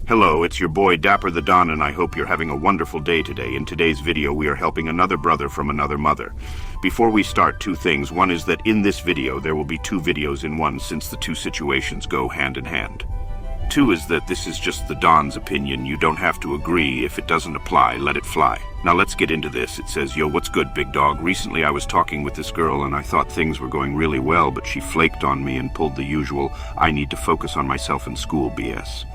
Hello, it's your boy Dapper the Don, and I hope you're having a wonderful day today. In today's video, we are helping another brother from another mother. Before we start, two things. One is that in this video, there will be two videos in one since the two situations go hand in hand. Two is that this is just the Don's opinion. You don't have to agree. If it doesn't apply, let it fly. Now let's get into this. It says, yo, what's good, big dog? Recently I was talking with this girl and I thought things were going really well, but she flaked on me and pulled the usual, I need to focus on myself in school BS.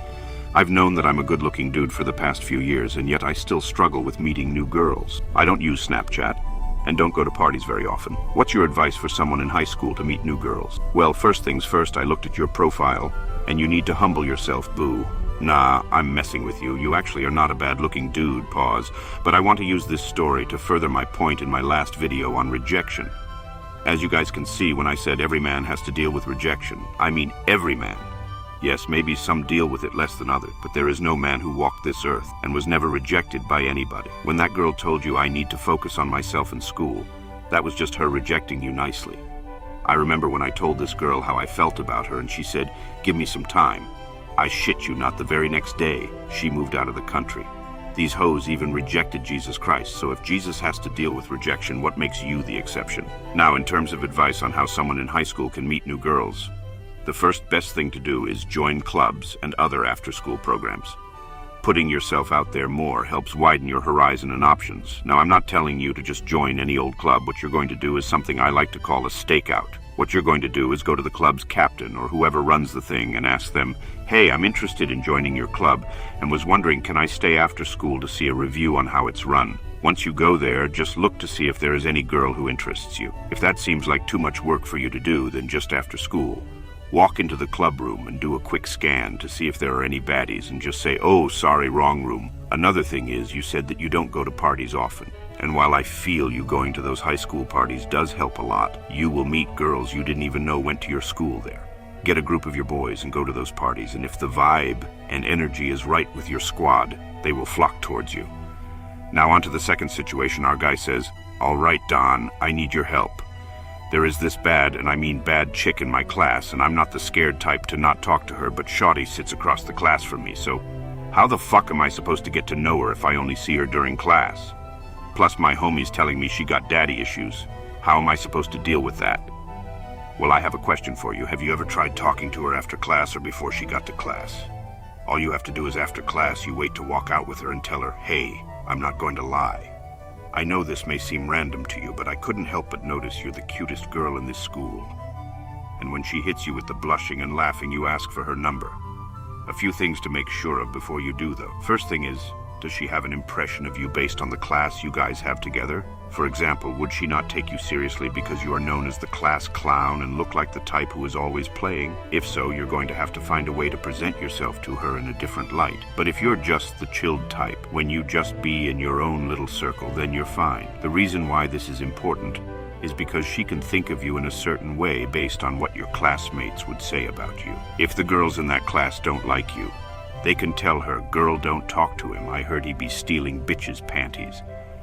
I've known that I'm a good-looking dude for the past few years, and yet I still struggle with meeting new girls. I don't use Snapchat, and don't go to parties very often. What's your advice for someone in high school to meet new girls? Well, first things first, I looked at your profile, and you need to humble yourself, boo. Nah, I'm messing with you. You actually are not a bad-looking dude, pause. But I want to use this story to further my point in my last video on rejection. As you guys can see, when I said every man has to deal with rejection, I mean every man. Yes, maybe some deal with it less than others, but there is no man who walked this earth and was never rejected by anybody. When that girl told you I need to focus on myself in school, that was just her rejecting you nicely. I remember when I told this girl how I felt about her and she said, give me some time. I shit you not, the very next day, she moved out of the country. These hoes even rejected Jesus Christ, so if Jesus has to deal with rejection, what makes you the exception? Now, in terms of advice on how someone in high school can meet new girls, the first best thing to do is join clubs and other after-school programs. Putting yourself out there more helps widen your horizon and options. Now, I'm not telling you to just join any old club. What you're going to do is something I like to call a stakeout. What you're going to do is go to the club's captain or whoever runs the thing and ask them, hey, I'm interested in joining your club and was wondering, can I stay after school to see a review on how it's run? Once you go there, just look to see if there is any girl who interests you. If that seems like too much work for you to do, then just after school, walk into the club room and do a quick scan to see if there are any baddies and just say, oh, sorry, wrong room. Another thing is, you said that you don't go to parties often. And while I feel you going to those high school parties does help a lot, you will meet girls you didn't even know went to your school there. Get a group of your boys and go to those parties, and if the vibe and energy is right with your squad, they will flock towards you. Now on to the second situation. Our guy says, all right, Don, I need your help. There is this bad, and I mean bad chick in my class, and I'm not the scared type to not talk to her, but Shawty sits across the class from me, so how the fuck am I supposed to get to know her if I only see her during class? Plus my homie's telling me she got daddy issues. How am I supposed to deal with that? Well, I have a question for you. Have you ever tried talking to her after class or before she got to class? All you have to do is after class, you wait to walk out with her and tell her, hey, I'm not going to lie. I know this may seem random to you, but I couldn't help but notice you're the cutest girl in this school. And when she hits you with the blushing and laughing, you ask for her number. A few things to make sure of before you do, though. First thing is, does she have an impression of you based on the class you guys have together? For example, would she not take you seriously because you are known as the class clown and look like the type who is always playing? If so, you're going to have to find a way to present yourself to her in a different light. But if you're just the chilled type, when you just be in your own little circle, then you're fine. The reason why this is important is because she can think of you in a certain way based on what your classmates would say about you. If the girls in that class don't like you, they can tell her, girl, don't talk to him. I heard he be stealing bitches' panties.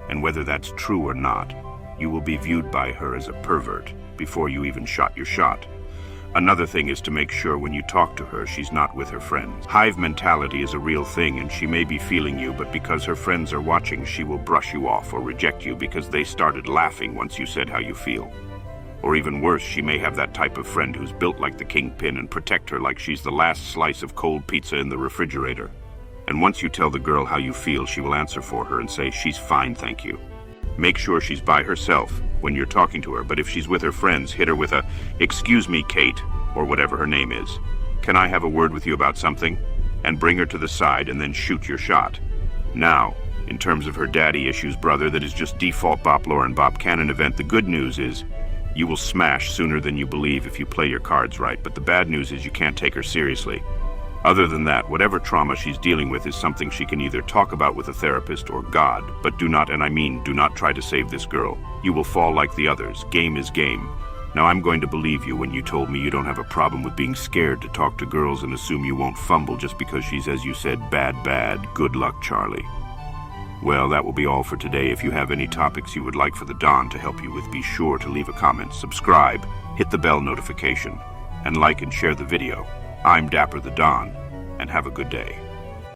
And whether that's true or not, you will be viewed by her as a pervert before you even shot your shot. Another thing is to make sure when you talk to her, she's not with her friends. Hive mentality is a real thing, and she may be feeling you, but because her friends are watching, she will brush you off or reject you because they started laughing once you said how you feel. Or even worse, she may have that type of friend who's built like the kingpin and protect her like she's the last slice of cold pizza in the refrigerator. And once you tell the girl how you feel, she will answer for her and say, she's fine, thank you. Make sure she's by herself when you're talking to her, but if she's with her friends, hit her with a, excuse me, Kate, or whatever her name is. Can I have a word with you about something? And bring her to the side and then shoot your shot. Now, in terms of her daddy issues, brother, that is just default Bop Lauren Bob Cannon event. The good news is, you will smash sooner than you believe if you play your cards right, but the bad news is you can't take her seriously. Other than that, whatever trauma she's dealing with is something she can either talk about with a therapist or God, but do not, and I mean do not try to save this girl. You will fall like the others. Game is game. Now I'm going to believe you when you told me you don't have a problem with being scared to talk to girls and assume you won't fumble just because she's, as you said, bad. Good luck, Charlie. Well, that will be all for today. If you have any topics you would like for the Don to help you with, be sure to leave a comment, subscribe, hit the bell notification, and like and share the video. I'm Dapper the Don, and have a good day.